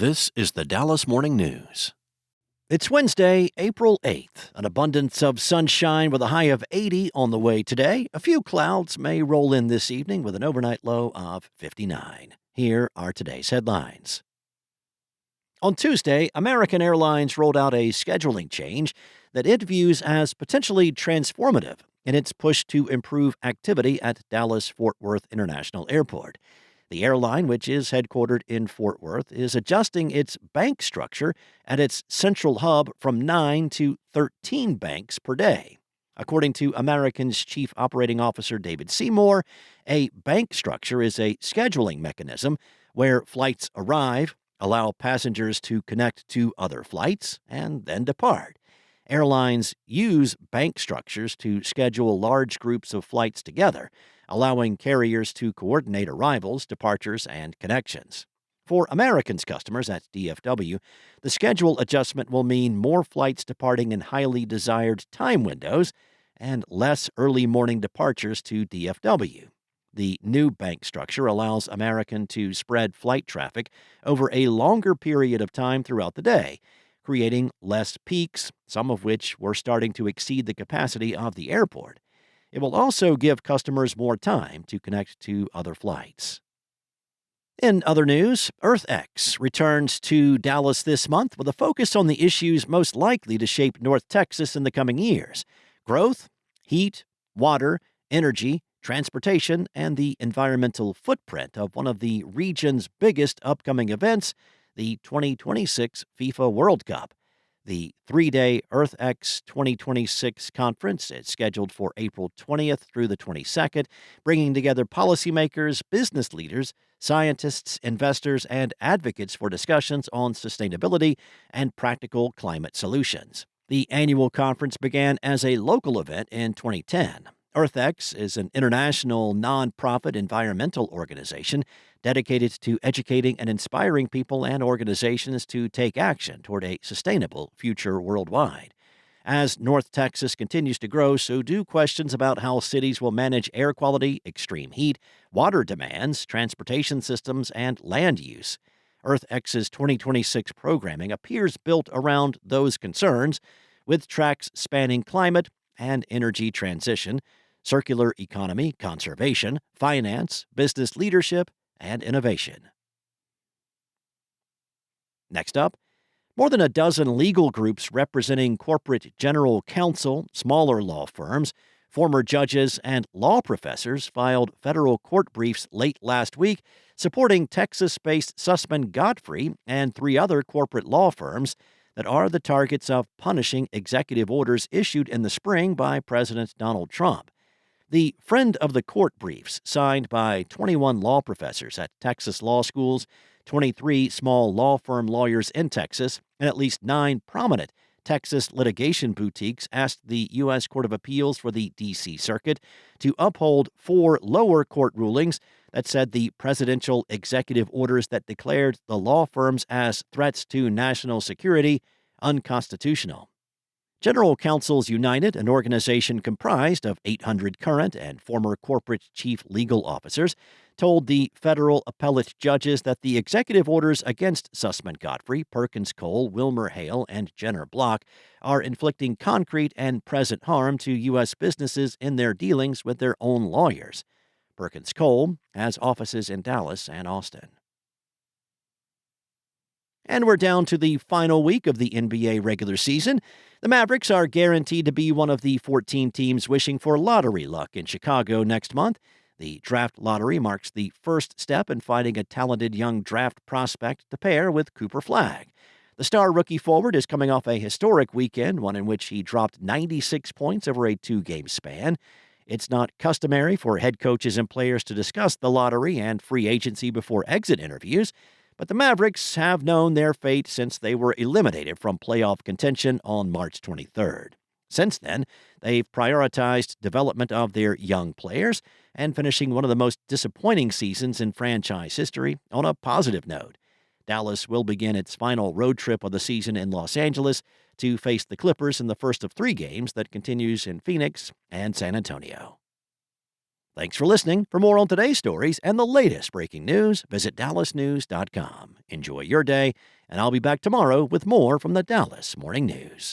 This is the Dallas Morning News. It's Wednesday, April 8th. An abundance of sunshine with a high of 80 on the way today. A few clouds may roll in this evening with an overnight low of 59. Here are today's headlines. On Tuesday, American Airlines rolled out a scheduling change that it views as potentially transformative in its push to improve activity at Dallas-Fort Worth International Airport. The airline, which is headquartered in Fort Worth, is adjusting its bank structure at its central hub from 9 to 13 banks per day. According to American's Chief Operating Officer David Seymour, a bank structure is a scheduling mechanism where flights arrive, allow passengers to connect to other flights, and then depart. Airlines use bank structures to schedule large groups of flights together, allowing carriers to coordinate arrivals, departures, and connections. For American's customers at DFW, the schedule adjustment will mean more flights departing in highly desired time windows and less early morning departures to DFW. The new bank structure allows American to spread flight traffic over a longer period of time throughout the day, creating less peaks, some of which were starting to exceed the capacity of the airport. It will also give customers more time to connect to other flights. In other news, EarthX returns to Dallas this month with a focus on the issues most likely to shape North Texas in the coming years: growth, heat, water, energy, transportation, and the environmental footprint of one of the region's biggest upcoming events, the 2026 FIFA World Cup. The three-day EarthX 2026 conference is scheduled for April 20th through the 22nd, bringing together policymakers, business leaders, scientists, investors, and advocates for discussions on sustainability and practical climate solutions. The annual conference began as a local event in 2010. EarthX is an international nonprofit environmental organization dedicated to educating and inspiring people and organizations to take action toward a sustainable future worldwide. As North Texas continues to grow, so do questions about how cities will manage air quality, extreme heat, water demands, transportation systems, and land use. EarthX's 2026 programming appears built around those concerns, with tracks spanning climate and energy transition, circular economy, conservation, finance, business leadership, and innovation. Next up, more than a dozen legal groups representing corporate general counsel, smaller law firms, former judges, and law professors filed federal court briefs late last week supporting Texas-based Susman Godfrey and three other corporate law firms that are the targets of punishing executive orders issued in the spring by President Donald Trump. The Friend of the Court briefs, signed by 21 law professors at Texas law schools, 23 small law firm lawyers in Texas, and at least 9 prominent Texas litigation boutiques, asked the U.S. Court of Appeals for the D.C. Circuit to uphold 4 lower court rulings that said the presidential executive orders that declared the law firms as threats to national security unconstitutional. General Counsels United, an organization comprised of 800 current and former corporate chief legal officers, told the federal appellate judges that the executive orders against Susman Godfrey, Perkins Cole, Wilmer Hale, and Jenner Block are inflicting concrete and present harm to U.S. businesses in their dealings with their own lawyers. Perkins Cole has offices in Dallas and Austin. And we're down to the final week of the NBA regular season. The Mavericks are guaranteed to be one of the 14 teams wishing for lottery luck in Chicago next month. The draft lottery marks the first step in finding a talented young draft prospect to pair with Cooper Flagg. The star rookie forward is coming off a historic weekend, one in which he dropped 96 points over a 2-game span. It's not customary for head coaches and players to discuss the lottery and free agency before exit interviews, but the Mavericks have known their fate since they were eliminated from playoff contention on March 23rd. Since then, they've prioritized development of their young players and finishing one of the most disappointing seasons in franchise history on a positive note. Dallas will begin its final road trip of the season in Los Angeles to face the Clippers in the first of 3 games that continues in Phoenix and San Antonio. Thanks for listening. For more on today's stories and the latest breaking news, visit dallasnews.com. Enjoy your day, and I'll be back tomorrow with more from the Dallas Morning News.